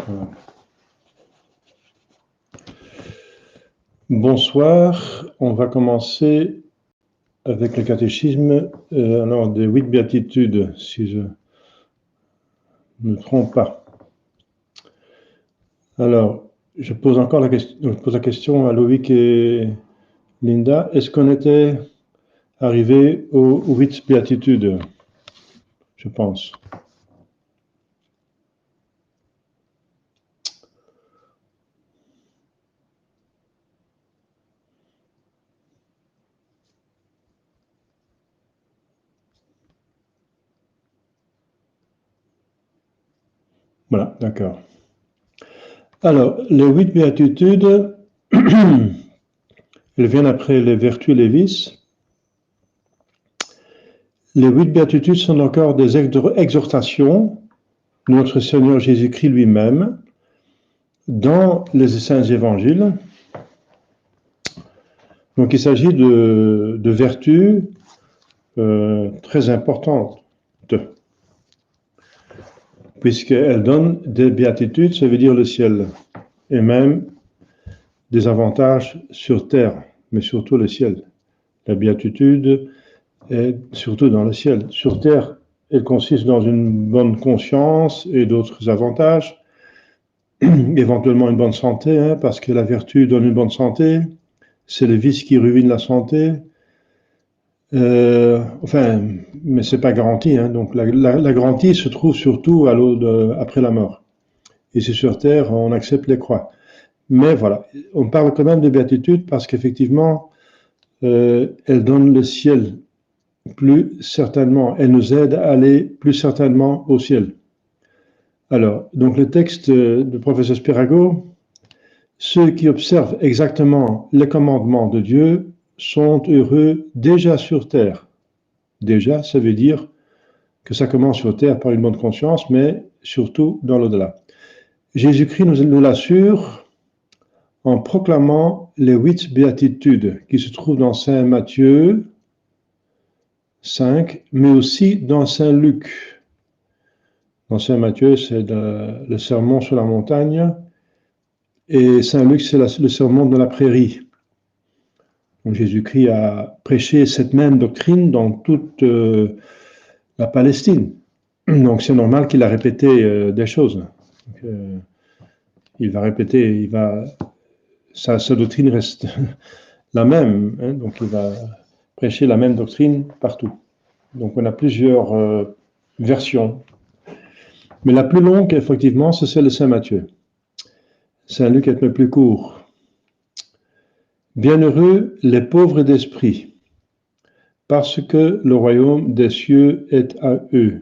Voilà. Bonsoir, on va commencer avec le catéchisme, alors des 8 béatitudes, si je ne me trompe pas. Alors, je pose la question à Loïc et Linda, est-ce qu'on était arrivé aux 8 béatitudes, je pense. Voilà, d'accord. Alors, les 8 béatitudes, elles viennent après les vertus et les vices. Les 8 béatitudes sont encore des exhortations de notre Seigneur Jésus-Christ lui-même dans les saints évangiles. Donc il s'agit de vertus très importantes, puisqu'elles donnent des béatitudes, ça veut dire le ciel, et même des avantages sur terre, mais surtout le ciel. La béatitude est surtout dans le ciel. Sur terre, elle consiste dans une bonne conscience et d'autres avantages, éventuellement une bonne santé, parce que la vertu donne une bonne santé, c'est le vice qui ruine la santé. Mais c'est pas garanti, donc la garantie se trouve surtout après la mort. Ici sur terre, on accepte les croix. Mais voilà, on parle quand même de béatitude parce qu'effectivement, elle donne le ciel plus certainement, elle nous aide à aller plus certainement au ciel. Alors, donc le texte du professeur Spirago, ceux qui observent exactement les commandements de Dieu sont heureux déjà sur terre. Déjà, ça veut dire que ça commence sur terre par une bonne conscience, mais surtout dans l'au-delà. Jésus-Christ nous l'assure en proclamant les 8 béatitudes qui se trouvent dans Saint Matthieu 5, mais aussi dans Saint Luc. Dans Saint Matthieu, c'est le sermon sur la montagne, et Saint Luc, c'est le sermon de la prairie. Donc Jésus-Christ a prêché cette même doctrine dans toute la Palestine. Donc c'est normal qu'il a répété des choses. Donc, il va répéter, sa doctrine reste la même, donc il va prêcher la même doctrine partout. Donc on a plusieurs versions. Mais la plus longue, effectivement, c'est celle de Saint Matthieu. Saint Luc est un peu plus court. Bienheureux les pauvres d'esprit, parce que le royaume des cieux est à eux.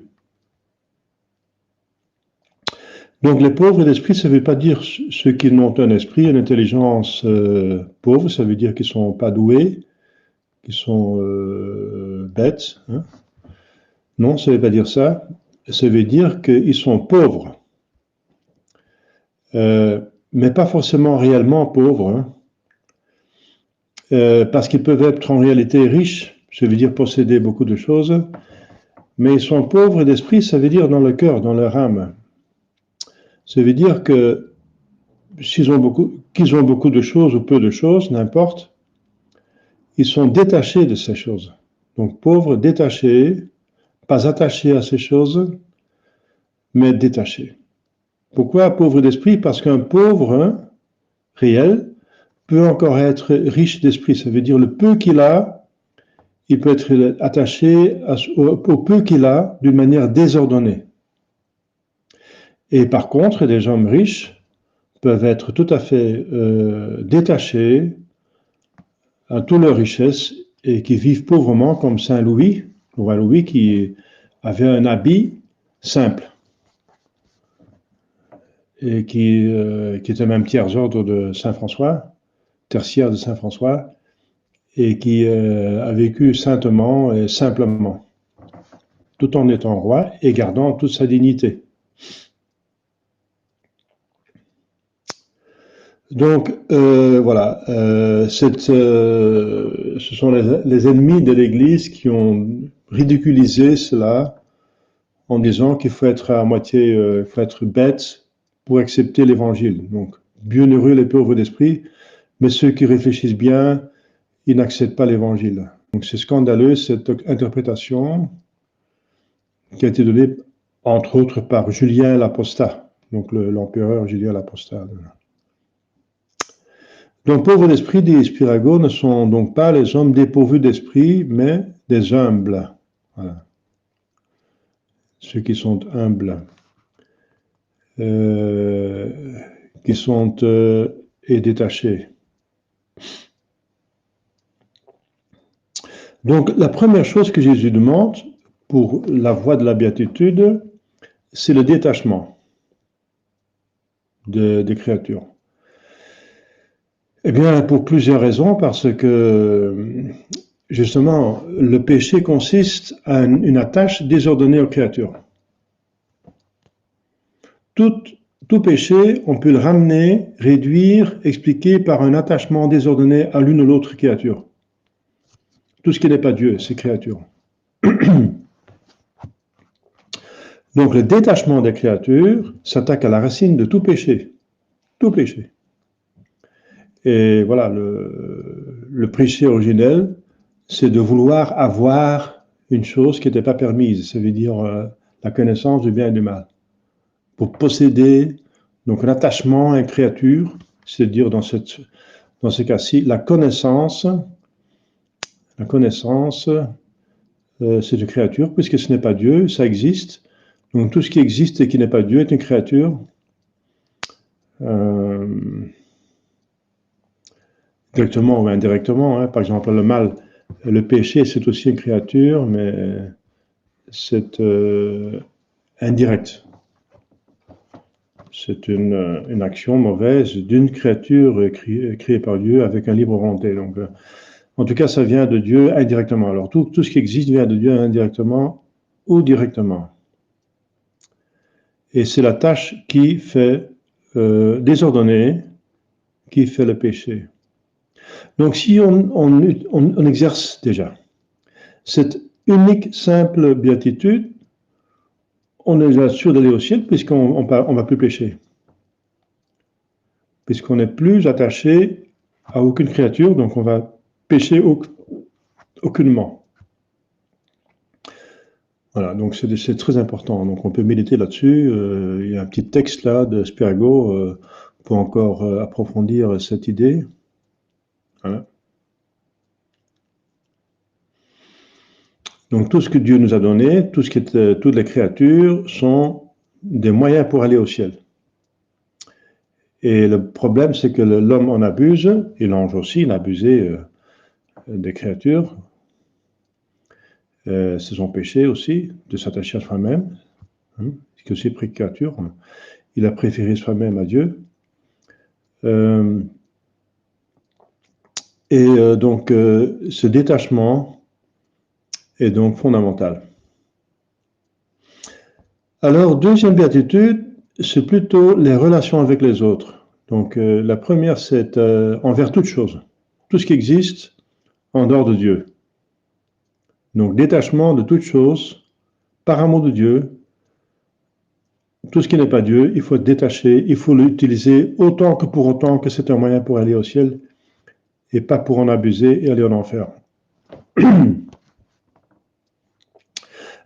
Donc les pauvres d'esprit, ça ne veut pas dire ceux qui n'ont un esprit, une intelligence pauvre, ça veut dire qu'ils ne sont pas doués, qu'ils sont bêtes. Non, ça ne veut pas dire ça. Ça veut dire qu'ils sont pauvres. Mais pas forcément réellement pauvres, parce qu'ils peuvent être en réalité riches, ça veut dire posséder beaucoup de choses, mais ils sont pauvres d'esprit, ça veut dire dans le cœur, dans leur âme. Ça veut dire que qu'ils ont beaucoup de choses ou peu de choses, n'importe, ils sont détachés de ces choses. Donc pauvres, détachés, pas attachés à ces choses, mais détachés. Pourquoi pauvre d'esprit? Parce qu'un pauvre réel peut encore être riche d'esprit. Ça veut dire le peu qu'il a, il peut être attaché au peu qu'il a d'une manière désordonnée. Et par contre, des hommes riches peuvent être tout à fait détachés à toute leur richesse et qui vivent pauvrement, comme Saint Louis, le roi Louis, qui avait un habit simple et qui était même tiers-ordre de Saint François, tertiaire de Saint François, et qui a vécu saintement et simplement, tout en étant roi et gardant toute sa dignité. Donc, voilà, ce sont les ennemis de l'Église qui ont ridiculisé cela en disant qu'il faut être à moitié, il faut être bête pour accepter l'évangile. Donc, bienheureux les pauvres d'esprit, mais ceux qui réfléchissent bien, ils n'acceptent pas l'évangile. Donc, c'est scandaleux cette interprétation qui a été donnée, entre autres, par Julien l'Apostat, donc l'empereur Julien l'Apostat. Donc, pauvres d'esprit, dit Spirago, ne sont donc pas les hommes dépourvus d'esprit, mais des humbles. Voilà. Ceux qui sont humbles, qui sont et détachés. Donc, la première chose que Jésus demande pour la voie de la béatitude, c'est le détachement des créatures. Eh bien, pour plusieurs raisons, parce que, justement, le péché consiste à une attache désordonnée aux créatures. Tout péché, on peut le ramener, réduire, expliquer par un attachement désordonné à l'une ou l'autre créature. Tout ce qui n'est pas Dieu, c'est créature. Donc, le détachement des créatures s'attaque à la racine de tout péché. Tout péché. Et voilà, le péché originel, c'est de vouloir avoir une chose qui n'était pas permise, ça veut dire la connaissance du bien et du mal. Pour posséder, donc l'attachement à une créature, c'est-à-dire dans ce cas-ci, la connaissance, c'est une créature, puisque ce n'est pas Dieu, ça existe. Donc tout ce qui existe et qui n'est pas Dieu est une créature. Directement ou indirectement, hein. Par exemple, le mal, le péché, c'est aussi une créature, mais c'est indirect. C'est une action mauvaise d'une créature créée par Dieu avec un libre volonté. Donc, en tout cas, ça vient de Dieu indirectement. Alors, tout ce qui existe vient de Dieu indirectement ou directement. Et c'est la tâche qui fait désordonnée, qui fait le péché. Donc, si on exerce déjà cette unique, simple béatitude, on est déjà sûr d'aller au ciel puisqu'on ne va plus pécher. Puisqu'on n'est plus attaché à aucune créature, donc on va pécher aucunement. Voilà, donc c'est très important. Donc on peut méditer là-dessus. Il y a un petit texte là de Spirago pour encore approfondir cette idée. Voilà. Donc tout ce que Dieu nous a donné, toutes les créatures sont des moyens pour aller au ciel. Et le problème, c'est que l'homme en abuse, et l'ange aussi, il a abusé des créatures. C'est son péché aussi, de s'attacher à soi-même, hein, c'est aussi pris de créature. Il a préféré soi-même à Dieu. Donc, ce détachement est donc fondamental. Alors, deuxième béatitude, c'est plutôt les relations avec les autres. Donc, la première, c'est envers toute chose, tout ce qui existe en dehors de Dieu. Donc, détachement de toute chose, par amour de Dieu. Tout ce qui n'est pas Dieu, il faut être détaché, il faut l'utiliser autant que c'est un moyen pour aller au ciel, et pas pour en abuser et aller en enfer.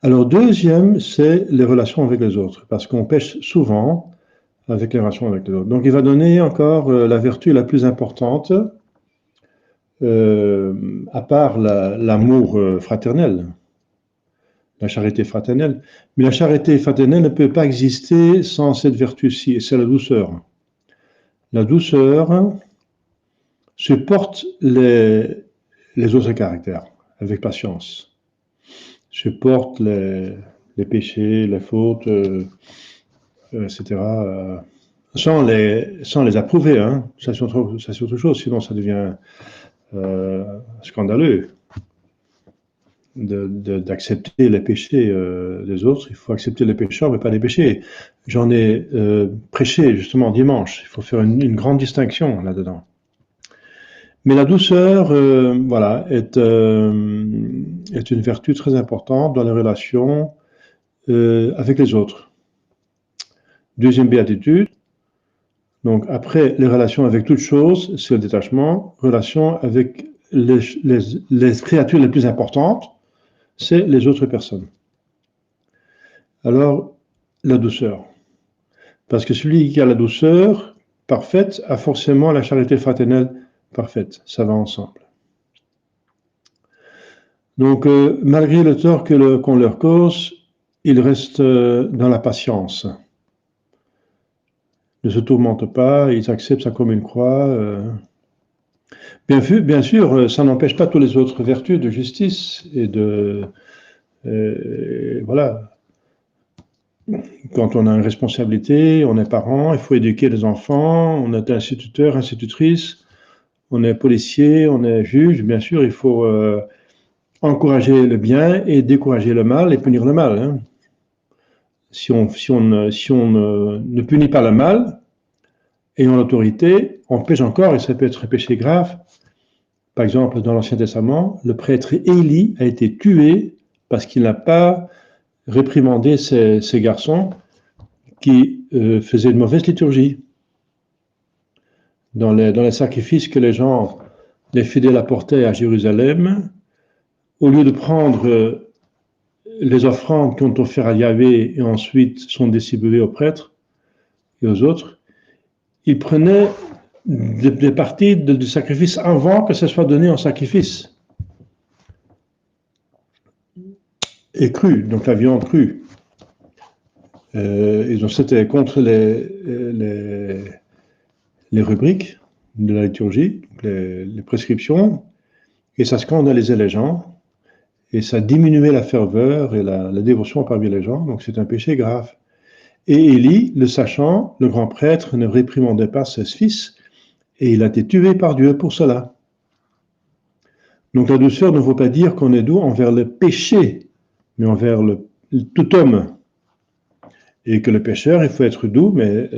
Alors, deuxième, c'est les relations avec les autres, parce qu'on pêche souvent avec les relations avec les autres. Donc, il va donner encore la vertu la plus importante, à part l'amour fraternel, la charité fraternelle. Mais la charité fraternelle ne peut pas exister sans cette vertu-ci, et c'est la douceur. La douceur supporte les autres caractères avec patience, supporte les péchés, les fautes, etc., sans les approuver, hein. Ça c'est autre chose, sinon ça devient scandaleux d'accepter les péchés des autres. Il faut accepter les pécheurs, mais pas les péchés. J'en ai prêché justement dimanche. Il faut faire une grande distinction là-dedans. Mais la douceur, voilà, est une vertu très importante dans les relations avec les autres. Deuxième béatitude, Donc, après, les relations avec toute chose, c'est le détachement. Relations avec les créatures les plus importantes, c'est les autres personnes. Alors, la douceur. Parce que celui qui a la douceur parfaite a forcément la charité fraternelle parfaite. Ça va ensemble. Donc, malgré le tort qu'on leur cause, ils restent dans la patience. Ils ne se tourmentent pas, ils acceptent ça comme une croix. Bien sûr, ça n'empêche pas toutes les autres vertus de justice et de... voilà. Quand on a une responsabilité, on est parent, il faut éduquer les enfants, on est instituteur, institutrice, on est policier, on est juge, bien sûr, il faut encourager le bien et décourager le mal et punir le mal. Hein. Si on ne punit pas le mal, ayant l'autorité, on pêche encore et ça peut être un péché grave. Par exemple, dans l'Ancien Testament, le prêtre Élie a été tué parce qu'il n'a pas réprimandé ces garçons qui faisaient une mauvaise liturgie. Dans les sacrifices que les fidèles apportaient à Jérusalem, au lieu de prendre les offrandes qu'on ont offertes à Yahvé et ensuite sont distribuées aux prêtres et aux autres, ils prenaient des parties du sacrifice avant que ce soit donné en sacrifice. Et cru, donc la viande crue. C'était contre les rubriques de la liturgie, les prescriptions, et ça scandalisait les gens, et ça diminuait la ferveur et la dévotion parmi les gens, donc c'est un péché grave. Et Élie, le sachant, le grand prêtre ne réprimandait pas ses fils, et il a été tué par Dieu pour cela. Donc la douceur ne veut pas dire qu'on est doux envers le péché, mais envers tout homme. Et que le pécheur, il faut être doux, mais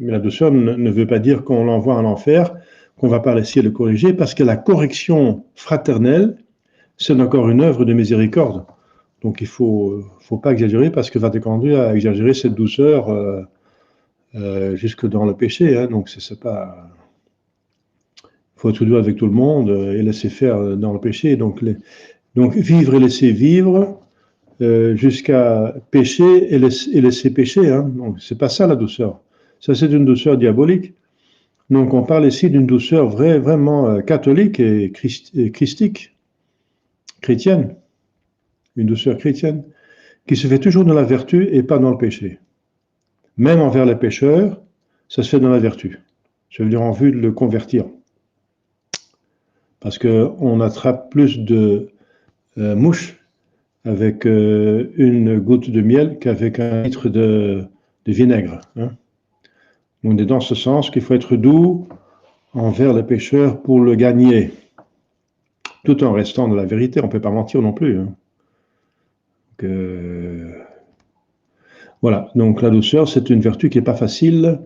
la douceur ne veut pas dire qu'on l'envoie en enfer, qu'on ne va pas essayer de le corriger, parce que la correction fraternelle, c'est encore une œuvre de miséricorde. Donc il ne faut pas exagérer, parce que va te conduire à exagérer cette douceur jusque dans le péché. Hein. Donc c'est pas... Il faut être doux avec tout le monde et laisser faire dans le péché. Donc vivre et laisser vivre, jusqu'à pécher et laisser pécher. Hein. Donc, c'est pas ça la douceur. Ça, c'est une douceur diabolique. Donc, on parle ici d'une douceur vraiment catholique et christique, chrétienne. Une douceur chrétienne qui se fait toujours dans la vertu et pas dans le péché. Même envers les pécheurs, ça se fait dans la vertu. Je veux dire en vue de le convertir. Parce qu'on attrape plus de mouches avec une goutte de miel qu'avec un litre de vinaigre. Hein. Donc, c'est dans ce sens qu'il faut être doux envers les pécheurs pour le gagner, tout en restant dans la vérité. On ne peut pas mentir non plus. Hein. Voilà, donc la douceur, c'est une vertu qui n'est pas facile.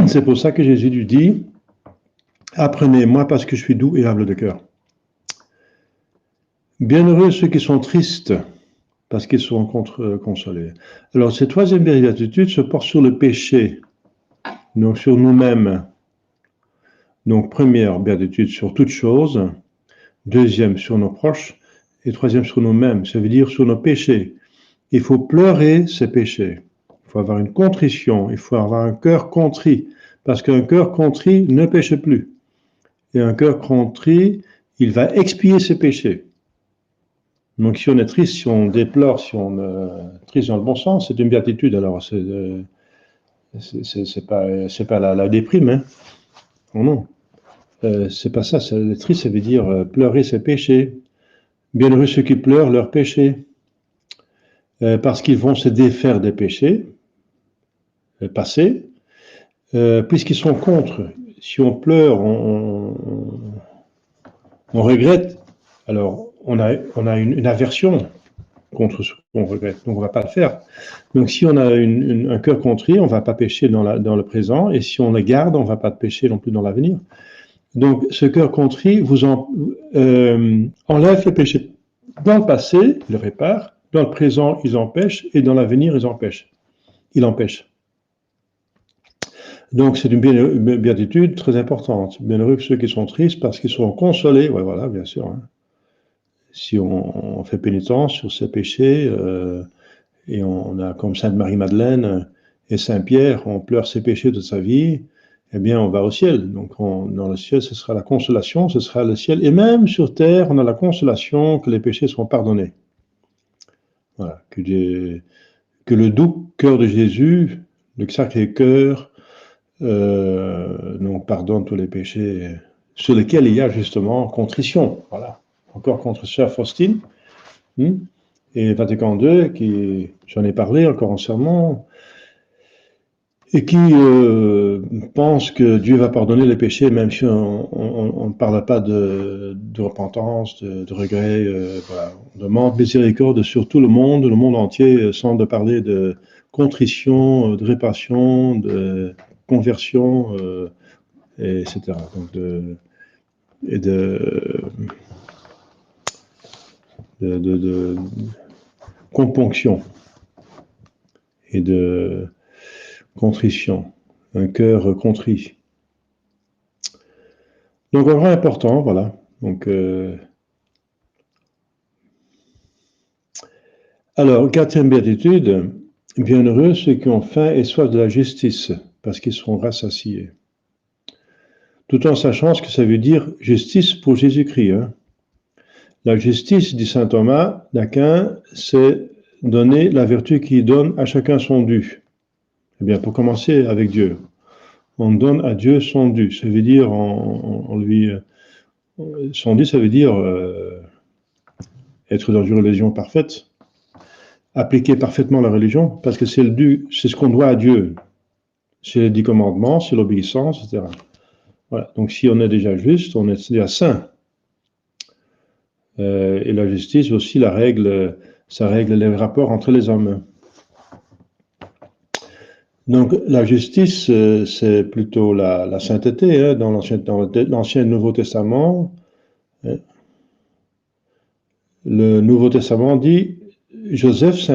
C'est pour ça que Jésus lui dit, apprenez-moi parce que je suis doux et humble de cœur. Bienheureux ceux qui sont tristes, parce qu'ils seront consolés. Alors, cette troisième béatitude se porte sur le péché, donc sur nous-mêmes. Donc, première béatitude sur toute chose, deuxième sur nos proches, et troisième sur nous-mêmes, ça veut dire sur nos péchés. Il faut pleurer ces péchés, il faut avoir une contrition, il faut avoir un cœur contrit, parce qu'un cœur contrit ne péche plus. Et un cœur contrit, il va expier ses péchés. Donc, si on est triste, si on déplore, si on est triste dans le bon sens, c'est une béatitude. Alors, c'est pas la déprime, hein. Oh non. C'est pas ça. Être triste, ça veut dire pleurer ses péchés. Bienheureux ceux qui pleurent leurs péchés, parce qu'ils vont se défaire des péchés passés, puisqu'ils sont contre. Si on pleure, on regrette. Alors, on a une aversion contre ce qu'on regrette, donc on ne va pas le faire. Donc si on a un cœur contrit, on ne va pas pécher dans le présent, et si on le garde, on ne va pas pécher non plus dans l'avenir. Donc ce cœur contrit vous enlève le péché. Dans le passé, il le répare, dans le présent, il empêche, et dans l'avenir, il empêche. Donc c'est une béatitude très importante. Bienheureux ceux qui sont tristes parce qu'ils seront consolés. Ouais, voilà, bien sûr. Hein. Si on fait pénitence sur ses péchés, et on a comme Sainte Marie-Madeleine et Saint-Pierre, on pleure ses péchés de sa vie, eh bien on va au ciel. Donc dans le ciel, ce sera la consolation, ce sera le ciel. Et même sur terre, on a la consolation que les péchés seront pardonnés. Voilà, que le doux cœur de Jésus, le Sacré-Cœur, nous pardonne tous les péchés sur lesquels il y a justement contrition. Voilà. Encore contre Sœur Faustine. Et Vatican II, qui, j'en ai parlé encore en sermon, et qui pense que Dieu va pardonner les péchés, même si on ne parle pas de repentance, de regret. Voilà. On demande miséricorde sur tout le monde entier, sans de parler de contrition, de réparation, de conversion, etc. Donc de componction et de contrition, un cœur contrit. Donc, un vrai important, voilà. Donc, alors, quatrième béatitude, bienheureux ceux qui ont faim et soif de la justice, parce qu'ils seront rassasiés. Tout en sachant ce que ça veut dire justice pour Jésus-Christ. Hein. La justice, dit saint Thomas d'Aquin, c'est donner la vertu qui donne à chacun son dû. Eh bien, pour commencer avec Dieu, on donne à Dieu son dû. Ça veut dire, son dû, ça veut dire être dans une religion parfaite, appliquer parfaitement la religion, parce que c'est le dû, c'est ce qu'on doit à Dieu. C'est les 10 commandements, c'est l'obéissance, etc. Voilà. Donc, si on est déjà juste, on est déjà saint. Et la justice aussi, ça règle les rapports entre les hommes. Donc, la justice, c'est plutôt la sainteté, hein, dans l'Ancien et le Nouveau Testament. Le Nouveau Testament dit Joseph,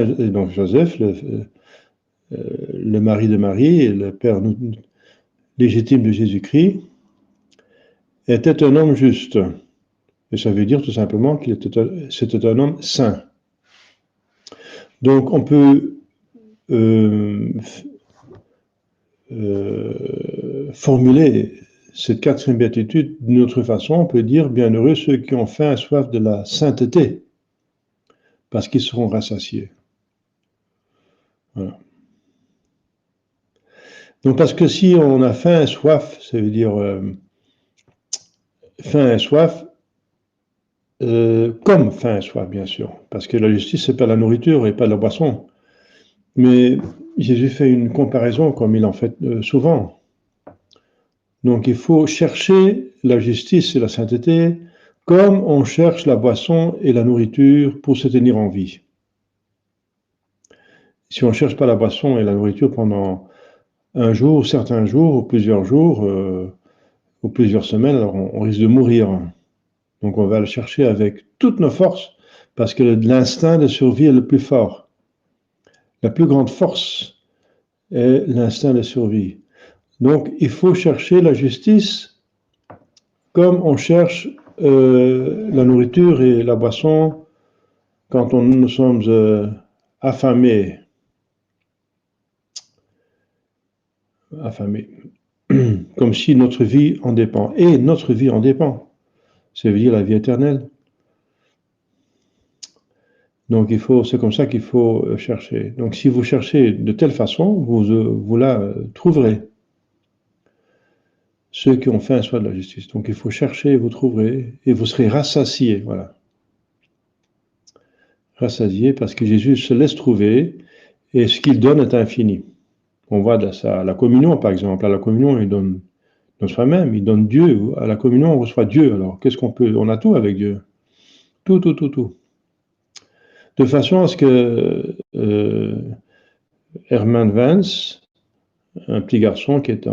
le mari de Marie et le père légitime de Jésus-Christ, était un homme juste. Et ça veut dire tout simplement c'était un homme saint. Donc, on peut formuler cette quatrième béatitude d'une autre façon. On peut dire bienheureux ceux qui ont faim et soif de la sainteté, parce qu'ils seront rassasiés. Voilà. Donc, parce que si on a faim et soif, ça veut dire faim et soif, comme faim et soif, bien sûr, parce que la justice, c'est pas la nourriture et pas la boisson. Mais Jésus fait une comparaison, comme il en fait souvent. Donc, il faut chercher la justice et la sainteté comme on cherche la boisson et la nourriture pour se tenir en vie. Si on ne cherche pas la boisson et la nourriture pendant un jour, certains jours, ou plusieurs jours, ou plusieurs semaines, alors on risque de mourir. Donc on va le chercher avec toutes nos forces, parce que l'instinct de survie est le plus fort. La plus grande force est l'instinct de survie. Donc il faut chercher la justice comme on cherche la nourriture et la boisson quand nous sommes affamés. Comme si notre vie en dépend. Et notre vie en dépend. Ça veut dire la vie éternelle. Donc c'est comme ça qu'il faut chercher. Donc si vous cherchez de telle façon, vous la trouverez. Ceux qui ont faim et soif de la justice. Donc il faut chercher et vous trouverez. Et vous serez rassasiés. Voilà. Rassasiés parce que Jésus se laisse trouver et ce qu'il donne est infini. On voit de ça à la communion, par exemple. À la communion, il donne soi-même, il donne Dieu. À la communion, on reçoit Dieu. Alors, qu'est-ce qu'on peut? On a tout avec Dieu. Tout. De façon à ce que Hermann Vance, un petit garçon qui est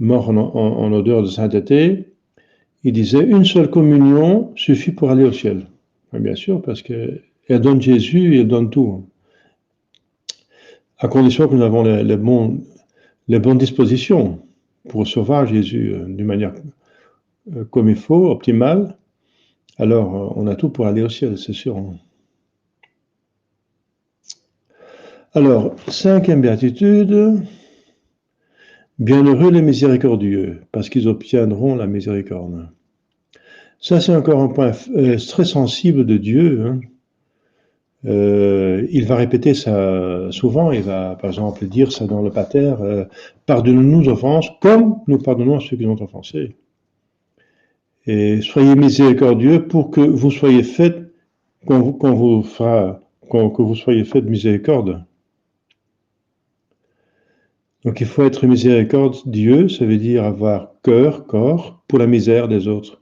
mort en odeur de sainteté, il disait une seule communion suffit pour aller au ciel. Bien sûr, parce qu'elle donne Jésus et elle donne tout. À condition que nous avons les bonnes dispositions pour recevoir Jésus d'une manière comme il faut, optimale, alors on a tout pour aller au ciel, c'est sûr. Alors, cinquième béatitude, bienheureux les miséricordieux, parce qu'ils obtiendront la miséricorde. Ça, c'est encore un point très sensible de Dieu. Hein. Il va répéter ça souvent, il va par exemple dire ça dans le Pater, pardonne-nous nos offenses comme nous pardonnons à ceux qui nous ont offensés. Et soyez miséricordieux pour que vous soyez faits, que vous soyez faits de miséricorde. Donc il faut être miséricordieux, ça veut dire avoir cœur, corps, pour la misère des autres.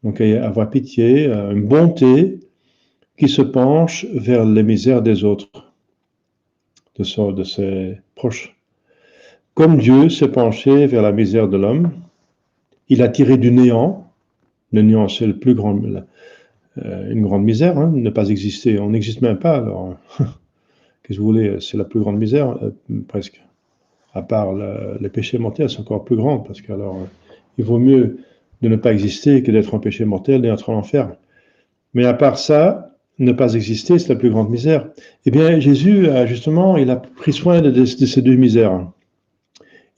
Donc avoir pitié, une bonté qui se penche vers les misères des autres, de ses proches. Comme Dieu s'est penché vers la misère de l'homme, il a tiré du néant. Le néant, c'est le plus grand, une grande misère, hein, ne pas exister. On n'existe même pas, alors qu'est-ce que vous voulez, c'est la plus grande misère, presque. À part les péchés mortels, c'est encore plus grand, parce que alors, il vaut mieux de ne pas exister que d'être en péché mortel et d'être en enfer. Mais à part ça, ne pas exister, c'est la plus grande misère. Eh bien, Jésus, justement, il a pris soin de ces deux misères.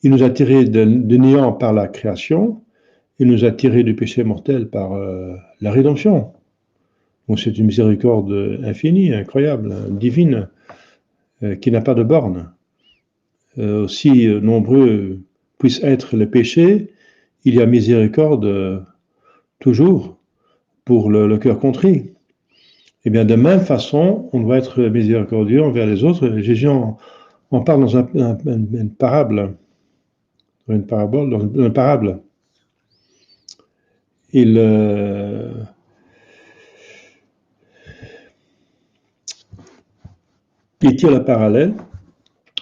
Il nous a tirés de néant par la création, il nous a tirés du péché mortel par la rédemption. Donc c'est une miséricorde infinie, incroyable, divine, qui n'a pas de borne. Aussi nombreux puissent être les péchés, il y a miséricorde toujours pour le cœur contrit. Eh bien, de même façon, on doit être miséricordieux envers les autres. Jésus en parle dans une parable. Dans une parable. Il tire le parallèle.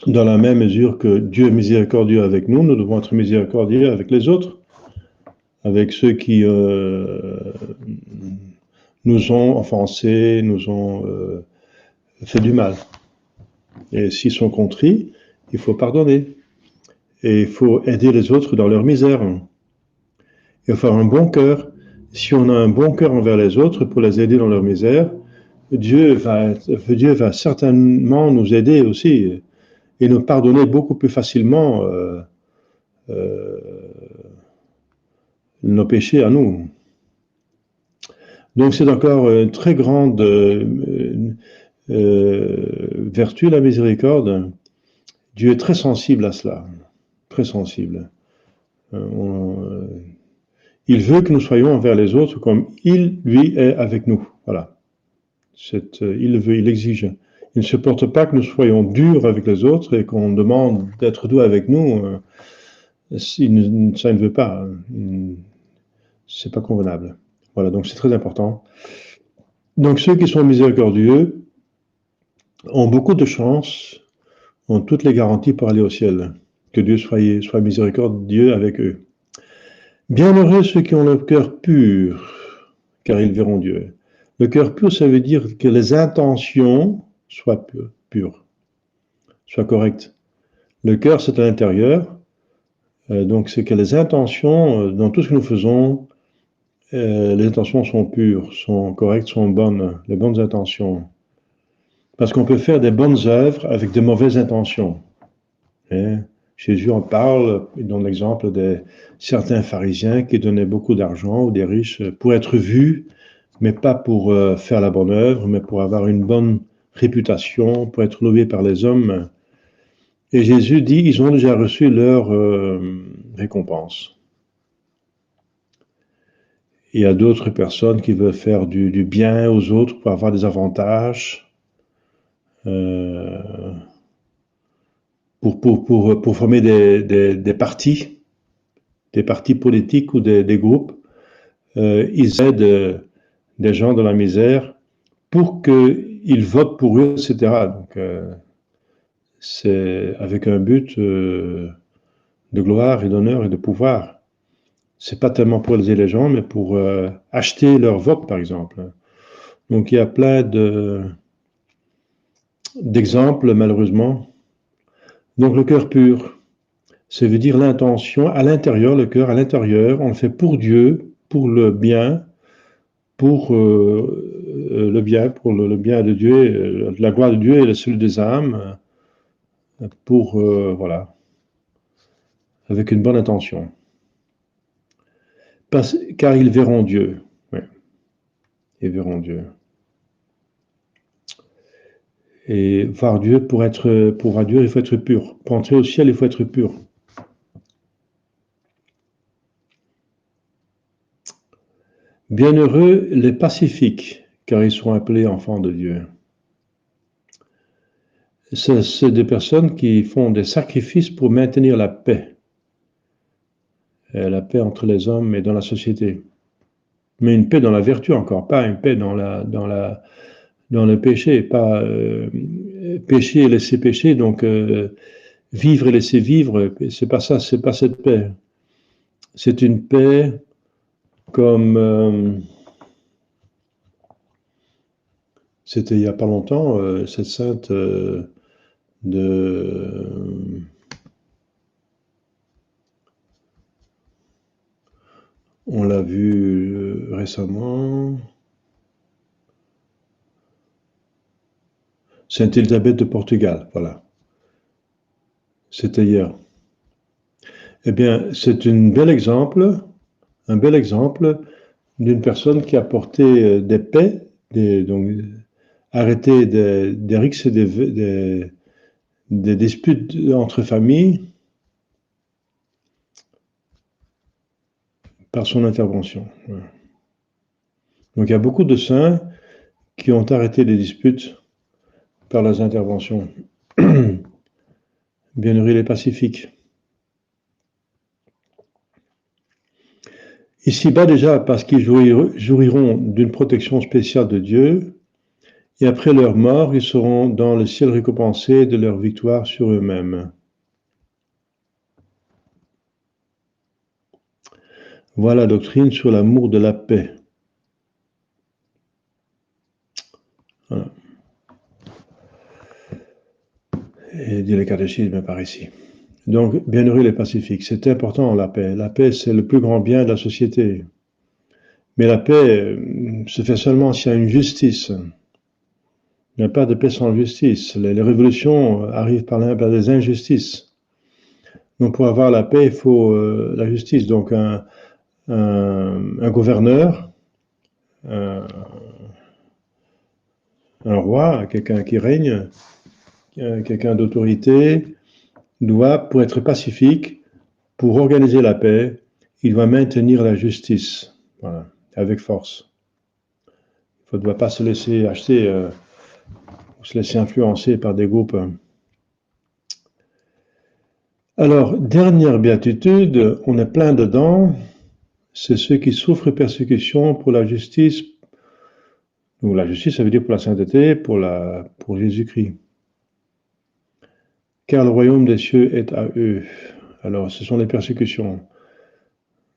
Dans la même mesure que Dieu est miséricordieux avec nous, nous devons être miséricordieux avec les autres, avec ceux qui nous ont offensés, nous ont fait du mal. Et s'ils sont contrits, il faut pardonner. Et il faut aider les autres dans leur misère. Il faut avoir un bon cœur. Si on a un bon cœur envers les autres pour les aider dans leur misère, Dieu va certainement nous aider aussi et nous pardonner beaucoup plus facilement nos péchés à nous. Donc c'est encore une très grande vertu, la miséricorde. Dieu est très sensible à cela, très sensible. Il veut que nous soyons envers les autres comme il, lui, est avec nous. Voilà. Il le veut, il l'exige. Il ne supporte pas que nous soyons durs avec les autres et qu'on demande d'être doux avec nous. Ça, il ne veut pas. C'est pas convenable. Voilà, donc c'est très important. Donc ceux qui sont miséricordieux ont beaucoup de chance, ont toutes les garanties pour aller au ciel. Que Dieu soit miséricordieux avec eux. Bienheureux ceux qui ont le cœur pur, car ils verront Dieu. Le cœur pur, ça veut dire que les intentions soient pures, soient correctes. Le cœur, c'est à l'intérieur, donc c'est que les intentions, dans tout ce que nous faisons, les intentions sont pures, sont correctes, sont bonnes, les bonnes intentions. Parce qu'on peut faire des bonnes œuvres avec de mauvaises intentions. Hein? Jésus en parle, il donne l'exemple de certains pharisiens qui donnaient beaucoup d'argent ou des riches pour être vus, mais pas pour faire la bonne œuvre, mais pour avoir une bonne réputation, pour être loués par les hommes. Et Jésus dit, ils ont déjà reçu leur récompense. Il y a d'autres personnes qui veulent faire du bien aux autres pour avoir des avantages, pour former des partis politiques ou des groupes. Ils aident des gens dans la misère pour qu'ils votent pour eux, etc. Donc, c'est avec un but de gloire et d'honneur et de pouvoir. C'est pas tellement pour aider les gens, mais pour acheter leur vote, par exemple. Donc, il y a plein d'exemples, malheureusement. Donc, le cœur pur. Ça veut dire l'intention à l'intérieur, le cœur à l'intérieur, on le fait pour Dieu, pour le bien, pour le bien, pour le bien de Dieu, la gloire de Dieu et le salut des âmes, pour, voilà, avec une bonne intention. Car ils verront Dieu. Oui, ils verront Dieu. Et voir Dieu, pour voir Dieu, il faut être pur. Pour entrer au ciel, il faut être pur. Bienheureux les pacifiques, car ils sont appelés enfants de Dieu. C'est des personnes qui font des sacrifices pour maintenir la paix entre les hommes et dans la société. Mais une paix dans la vertu encore, pas une paix dans le péché, pas pécher et laisser pécher, donc vivre et laisser vivre, c'est pas ça, c'est pas cette paix. C'est une paix comme c'était il n'y a pas longtemps, cette sainte on l'a vu récemment, Sainte Élisabeth de Portugal, voilà. C'était hier. Eh bien, c'est un bel exemple d'une personne qui a porté des paix, donc arrêté des rixes et des disputes entre familles par son intervention. Donc il y a beaucoup de saints qui ont arrêté les disputes par leurs interventions. Bienheureux les pacifiques. Ici-bas déjà, parce qu'ils jouiront d'une protection spéciale de Dieu, et après leur mort, ils seront dans le ciel récompensés de leur victoire sur eux-mêmes. Voilà la doctrine sur l'amour de la paix. Voilà. Et dit le catéchisme par ici. Donc, bienheureux les pacifiques, c'est important la paix. La paix, c'est le plus grand bien de la société. Mais la paix se fait seulement s'il y a une justice. Il n'y a pas de paix sans justice. Les révolutions arrivent par des injustices. Donc, pour avoir la paix, il faut la justice. Donc, un gouverneur, un roi, quelqu'un qui règne, quelqu'un d'autorité, doit, pour être pacifique, pour organiser la paix, il doit maintenir la justice, voilà, avec force. Il ne doit pas se laisser acheter, se laisser influencer par des groupes. Alors, dernière béatitude, on est plein dedans, c'est ceux qui souffrent persécution pour la justice. Donc la justice, ça veut dire pour la sainteté, pour Jésus-Christ. Car le royaume des cieux est à eux. Alors, ce sont les persécutions.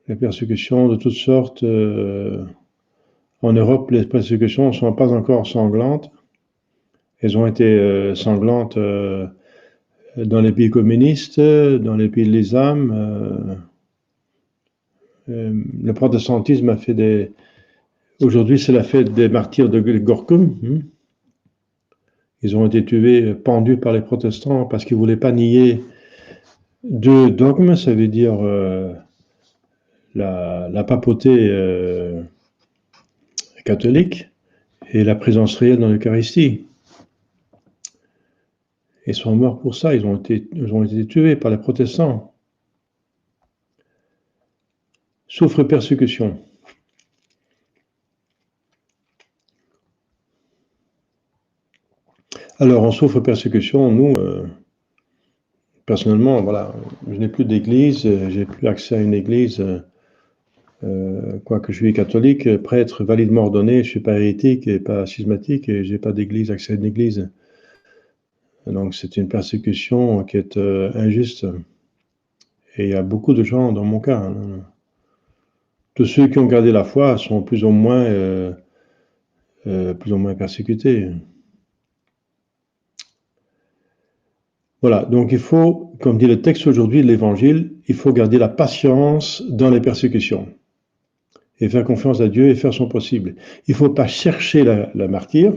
Les persécutions de toutes sortes. En Europe, les persécutions ne sont pas encore sanglantes. Elles ont été sanglantes dans les pays communistes, dans les pays de l'islam. Le protestantisme a fait des... Aujourd'hui, c'est la fête des martyrs de Gorkum. Ils ont été tués, pendus par les protestants parce qu'ils ne voulaient pas nier deux dogmes, ça veut dire la papauté catholique et la présence réelle dans l'Eucharistie. Ils sont morts pour ça, ils ont été tués par les protestants. Souffrent persécution. Alors, on souffre persécution, nous, personnellement, voilà, je n'ai plus d'église, j'ai plus accès à une église, quoique je suis catholique, prêtre validement ordonné, je ne suis pas hérétique et pas schismatique, et je n'ai pas d'église, accès à une église. Donc c'est une persécution qui est injuste. Et il y a beaucoup de gens dans mon cas. Tous ceux qui ont gardé la foi sont plus ou moins persécutés. Voilà, donc il faut, comme dit le texte aujourd'hui de l'Évangile, il faut garder la patience dans les persécutions et faire confiance à Dieu et faire son possible. Il ne faut pas chercher la martyre,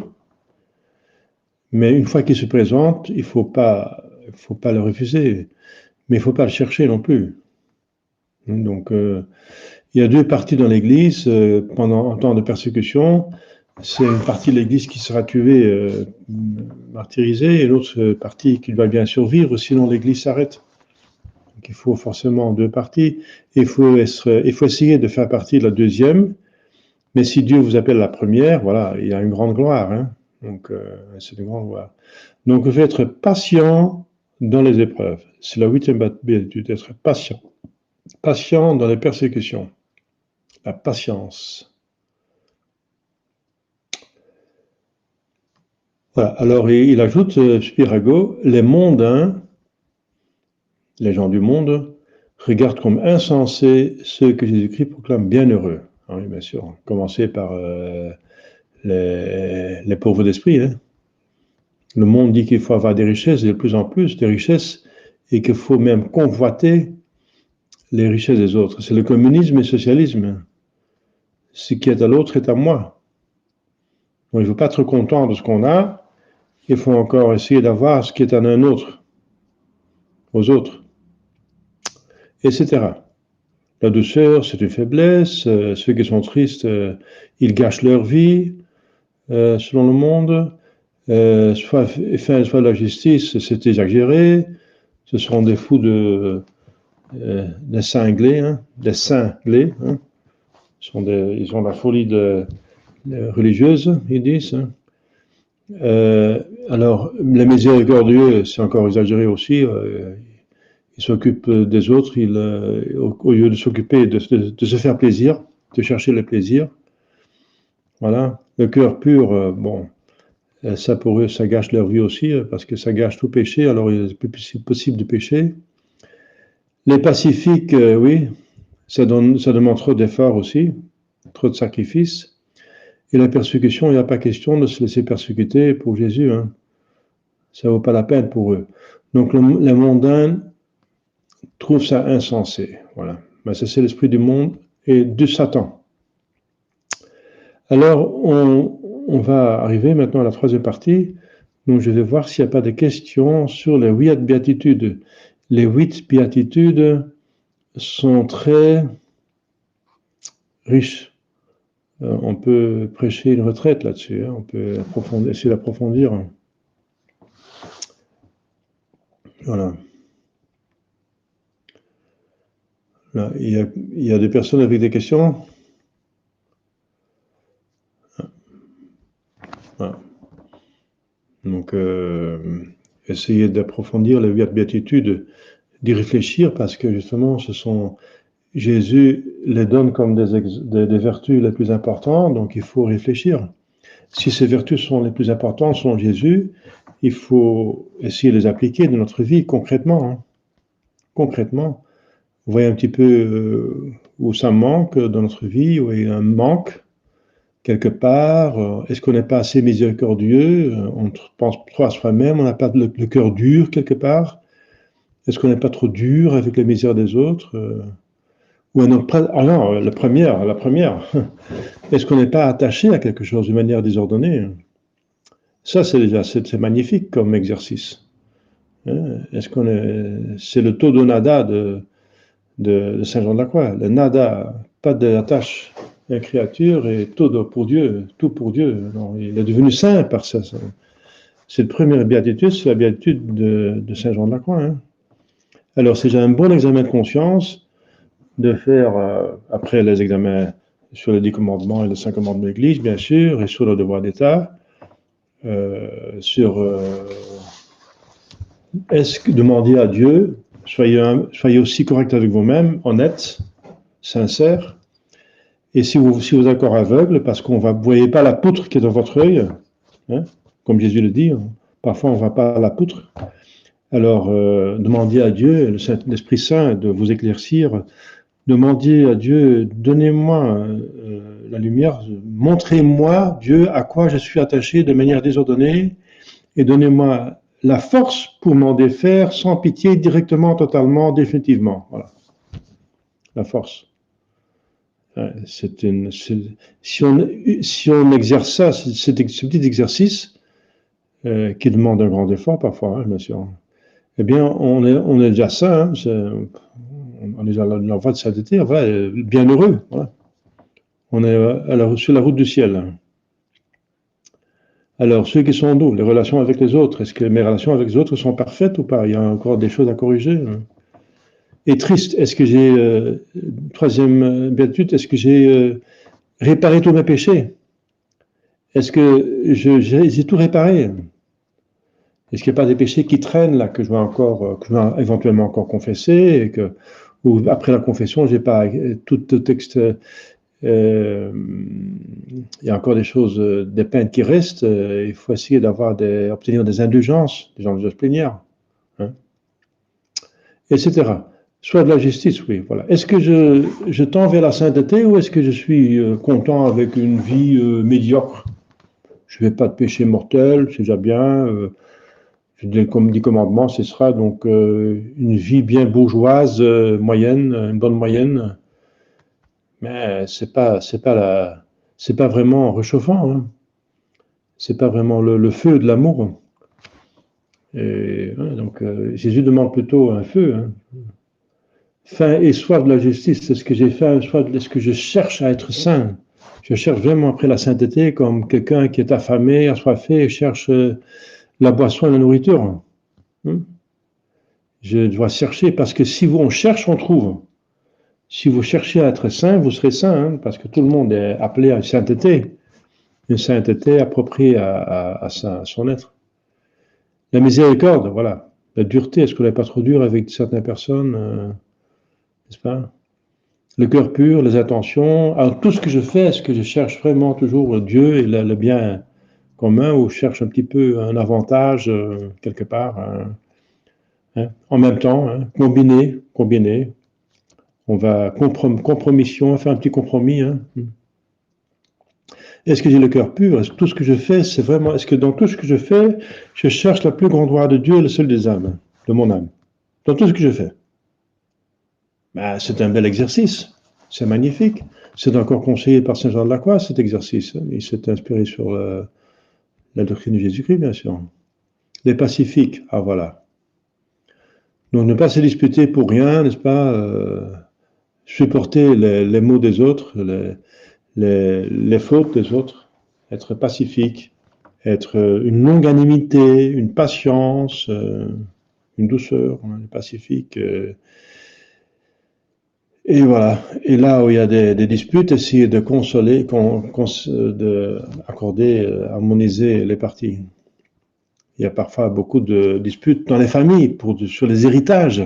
mais une fois qu'il se présente, il ne faut pas le refuser, mais il ne faut pas le chercher non plus. Donc, il y a deux parties dans l'Église pendant un temps de persécution. C'est une partie de l'Église qui sera tuée, martyrisée, et l'autre partie qui doit bien survivre, sinon l'Église s'arrête. Donc il faut forcément deux parties. Il faut essayer de faire partie de la deuxième, mais si Dieu vous appelle à la première, voilà, il y a une grande gloire. Hein. Donc c'est une grande gloire. Donc il faut être patient dans les épreuves. C'est la 8e béatitude, être patient. Patient dans les persécutions. La patience. Voilà. Alors il ajoute, Spirago, les mondains, les gens du monde, regardent comme insensés ceux que Jésus-Christ proclame bienheureux. Oui, bien sûr. Commencer par les pauvres d'esprit. Hein. Le monde dit qu'il faut avoir des richesses, et de plus en plus des richesses, et qu'il faut même convoiter les richesses des autres. C'est le communisme et le socialisme. Ce qui est à l'autre est à moi. Donc, il ne faut pas être content de ce qu'on a, il faut encore essayer d'avoir ce qui est à un autre, aux autres, etc. La douceur, c'est une faiblesse. Ceux qui sont tristes, ils gâchent leur vie, selon le monde. Soit la justice, c'est exagéré. Ce sont des fous des cinglés, hein, des cinglés. Hein. Ils ont la folie religieuse, ils disent. Hein. Alors, les miséricordieux, c'est encore exagéré aussi. Ils s'occupent des autres, au lieu de s'occuper de se faire plaisir, de chercher le plaisir. Voilà. Le cœur pur, bon, ça pour eux, ça gâche leur vie aussi, parce que ça gâche tout péché, alors il est plus possible de pécher. Les pacifiques, oui, ça demande trop d'efforts aussi, trop de sacrifices. Et la persécution, il n'y a pas question de se laisser persécuter pour Jésus. Hein. Ça ne vaut pas la peine pour eux. Donc les mondains trouvent ça insensé. Voilà. Ben, ça, c'est l'esprit du monde et de Satan. Alors, on va arriver maintenant à la troisième partie. Donc, je vais voir s'il n'y a pas de questions sur les 8 béatitudes. Les 8 béatitudes sont très riches. On peut prêcher une retraite là-dessus. Hein. On peut essayer d'approfondir. Voilà. Là, il y a des personnes avec des questions. Voilà. Donc, essayez d'approfondir les 8 béatitudes, d'y réfléchir, parce que justement, Jésus les donne comme des vertus les plus importantes, donc il faut réfléchir. Si ces vertus sont les plus importantes selon Jésus, il faut essayer de les appliquer dans notre vie concrètement. Hein. Concrètement, vous voyez un petit peu où ça manque dans notre vie, où il y a un manque quelque part. Est-ce qu'on n'est pas assez miséricordieux? On pense trop à soi-même, on n'a pas le cœur dur quelque part. Est-ce qu'on n'est pas trop dur avec les misères des autres? Ou ah non, la première. Est-ce qu'on n'est pas attaché à quelque chose de manière désordonnée? Ça, c'est magnifique comme exercice. Est-ce c'est le todo nada de Saint Jean de la Croix. Le nada, pas d'attache à la créature, et todo pour Dieu, tout pour Dieu. Non, il est devenu saint par ça. C'est la première béatitude, c'est la béatitude de Saint Jean de la Croix. Hein. Alors, c'est déjà un bon examen de conscience de faire, après les examens sur les 10 commandements et les 5 commandements de l'Église, bien sûr, et sur le devoir d'État, est-ce que demander à Dieu, soyez aussi correct avec vous-même, honnête, sincère, et si vous êtes encore aveugle, parce qu'on ne voyez pas la poutre qui est dans votre œil, hein, comme Jésus le dit, parfois on ne voit pas la poutre, alors demandez à Dieu, l'Esprit Saint, de vous éclaircir. Demandez à Dieu, donnez-moi la lumière, montrez-moi, Dieu, à quoi je suis attaché de manière désordonnée, et donnez-moi la force pour m'en défaire sans pitié, directement, totalement, définitivement. Voilà, la force. Si on exerce ça, ce petit exercice, qui demande un grand effort parfois, hein, bien sûr, eh bien, on est déjà ça, hein, on est déjà dans la voie de sainteté, voilà, bien heureux. Voilà. On est sur la route du ciel. Alors, ceux qui sont d'où? Les relations avec les autres. Est-ce que mes relations avec les autres sont parfaites ou pas? Il y a encore des choses à corriger. Et triste, est-ce que j'ai, troisième béatitude, est-ce que j'ai réparé tous mes péchés? Est-ce que j'ai tout réparé? Est-ce qu'il n'y a pas des péchés qui traînent là, que je vais éventuellement encore confesser, et ou après la confession, j'ai pas tout le texte, il y a encore des choses, des peines qui restent, il faut essayer obtenir des indulgences, des indulgences plénières, hein, etc. Soit de la justice, oui, voilà. Est-ce que je tends vers la sainteté ou est-ce que je suis content avec une vie médiocre? Je ne fais pas de péché mortel, c'est déjà bien. Comme dit commandement, ce sera donc une vie bien bourgeoise, moyenne, une bonne moyenne, mais c'est pas vraiment réchauffant, hein. C'est pas vraiment le feu de l'amour. Et donc Jésus demande plutôt un feu, hein. Faim et soif de la justice, est-ce que j'ai faim et soif, est-ce que je cherche à être saint? Je cherche vraiment après la sainteté comme quelqu'un qui est affamé, assoiffé et cherche la boisson et la nourriture, hein. Je dois chercher parce que si on cherche, on trouve. Si vous cherchez à être saint, vous serez saint, hein, parce que tout le monde est appelé à une sainteté appropriée à son être. La miséricorde, voilà. La dureté, est-ce qu'on n'est pas trop dur avec certaines personnes, n'est-ce pas? Le cœur pur, les intentions. Alors, tout ce que je fais, est-ce que je cherche vraiment toujours Dieu et le bien commun, ou je cherche un petit peu un avantage quelque part, hein, en même temps, hein, combiner. On va compromission, on va faire un petit compromis, hein. Est-ce que j'ai le cœur pur? Est-ce que tout ce que je fais, c'est vraiment, est-ce que dans tout ce que je fais, je cherche la plus grande gloire de Dieu et le seul des âmes, de mon âme? Dans tout ce que je fais. Ben, c'est un bel exercice. C'est magnifique. C'est encore conseillé par Saint Jean de la Croix, cet exercice. Il s'est inspiré sur la doctrine de Jésus-Christ, bien sûr. Les pacifiques, ah voilà. Donc ne pas se disputer pour rien, n'est-ce pas? Supporter les maux des autres, les fautes des autres, être pacifique, être une longanimité, une patience, une douceur, hein, pacifique. Et voilà. Et là où il y a des disputes, essayer de consoler, accorder, harmoniser les parties. Il y a parfois beaucoup de disputes dans les familles sur les héritages.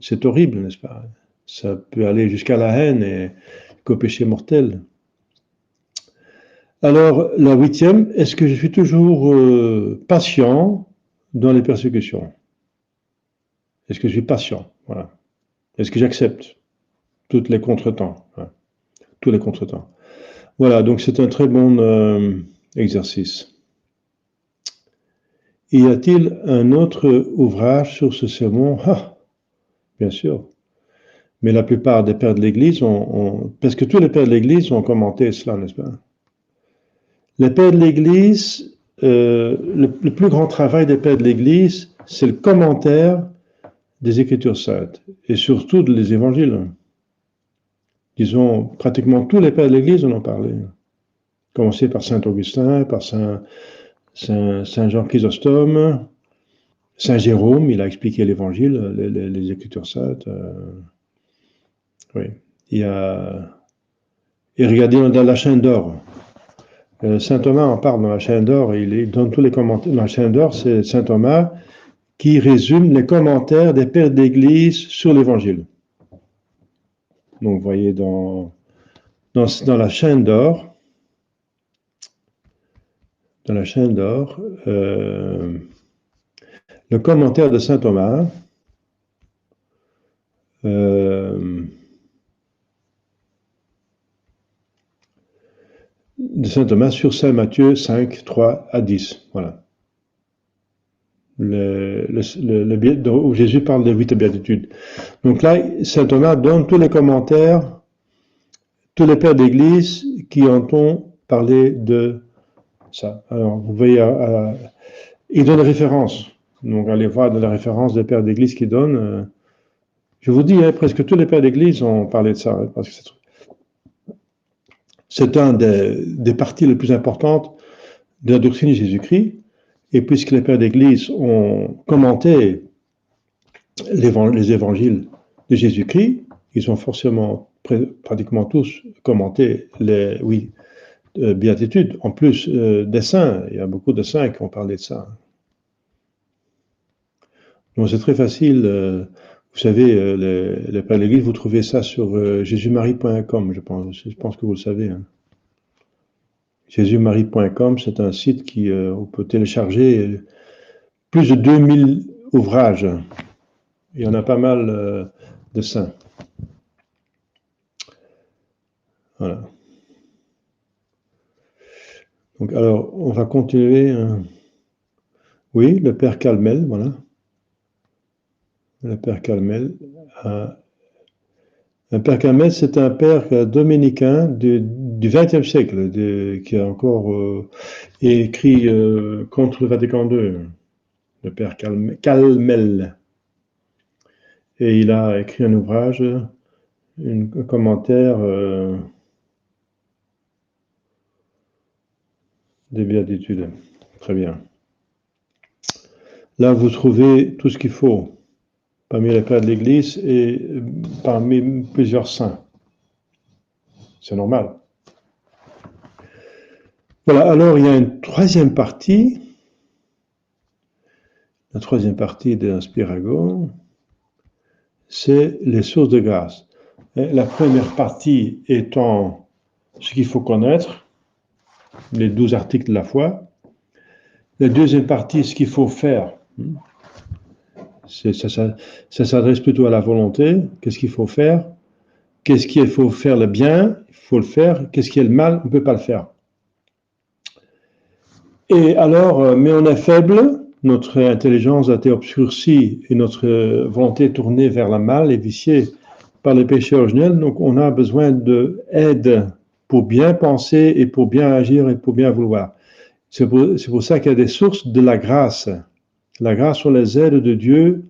C'est horrible, n'est-ce pas? Ça peut aller jusqu'à la haine et qu'au péché mortel. Alors, la huitième, est-ce que je suis toujours patient dans les persécutions? Est-ce que je suis patient? Voilà. Est-ce que j'accepte tous les contretemps? Voilà. Tous les contretemps. Voilà, donc c'est un très bon exercice. Y a-t-il un autre ouvrage sur ce sermon? Ah, bien sûr. Mais la plupart des pères de l'Église presque tous les pères de l'Église ont commenté cela, n'est-ce pas? Les pères de l'Église, le plus grand travail des pères de l'Église, c'est le commentaire des Écritures saintes, et surtout des Évangiles. Disons, pratiquement tous les pères de l'Église en ont parlé. Commencé par Saint Augustin, par Saint Jean Chrysostome, Saint Jérôme, il a expliqué l'Évangile, les Écritures saintes. Oui. Et regardez dans la chaîne d'or. Saint Thomas en parle dans la chaîne d'or, il donne tous les commentaires. Dans la chaîne d'or, c'est Saint Thomas qui résume les commentaires des pères d'Église sur l'Évangile. Donc, vous voyez, dans la chaîne d'or, le commentaire de Saint Thomas, de Saint Thomas sur Saint Matthieu 5, 3 à 10. Voilà. où Jésus parle des 8 béatitudes. Donc là, saint Thomas donne tous les commentaires, tous les pères d'église qui en ont parlé de ça. Alors, vous voyez, il donne référence. Donc, allez voir dans la référence des pères d'église qu'il donne. Je vous dis, presque tous les pères d'église ont parlé de ça, parce que c'est un des parties les plus importantes de la doctrine de Jésus-Christ. Et puisque les pères d'église ont commenté les évangiles de Jésus-Christ, ils ont forcément, pratiquement tous, commenté les 8 béatitudes. En plus des saints, il y a beaucoup de saints qui ont parlé de ça. Donc c'est très facile. Vous savez, les pères d'église, vous trouvez ça sur jésusmarie.com, je pense. Je pense que vous le savez. Hein. jésusmarie.com, c'est un site qui on peut télécharger plus de 2000 ouvrages. Il y en a pas mal de saints. Voilà. Donc, alors, on va continuer. Oui, le père Calmel, voilà. Le père Calmel. Un père Calmel, c'est un père dominicain du XXe siècle, qui a encore écrit contre le Vatican II. Le père Calmel. Et il a écrit un ouvrage, un commentaire des béatitudes. Très bien. Là, vous trouvez tout ce qu'il faut parmi les pères de l'Église et parmi plusieurs saints. C'est normal. Voilà, alors il y a une troisième partie. La troisième partie de l'Inspirago, c'est les sources de grâce. La première partie étant ce qu'il faut connaître, les 12 articles de la foi. La deuxième partie, ce qu'il faut faire. Ça s'adresse plutôt à la volonté. Qu'est-ce qu'il faut faire? Qu'est-ce qu'il faut faire le bien? Il faut le faire. Qu'est-ce qui est le mal? On ne peut pas le faire. Et alors, mais on est faible, notre intelligence a été obscurcie et notre volonté tournée vers le mal et viciée par les péchés originels. Donc, on a besoin d'aide pour bien penser et pour bien agir et pour bien vouloir. C'est pour ça qu'il y a des sources de la grâce. La grâce sont les aides de Dieu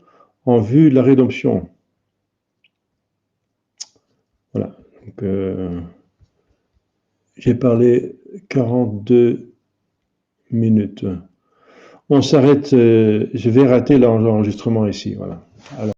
en vue de la rédemption. Voilà. Donc, j'ai parlé 42 minutes. On s'arrête, je vais rater l'enregistrement ici. Voilà. Alors,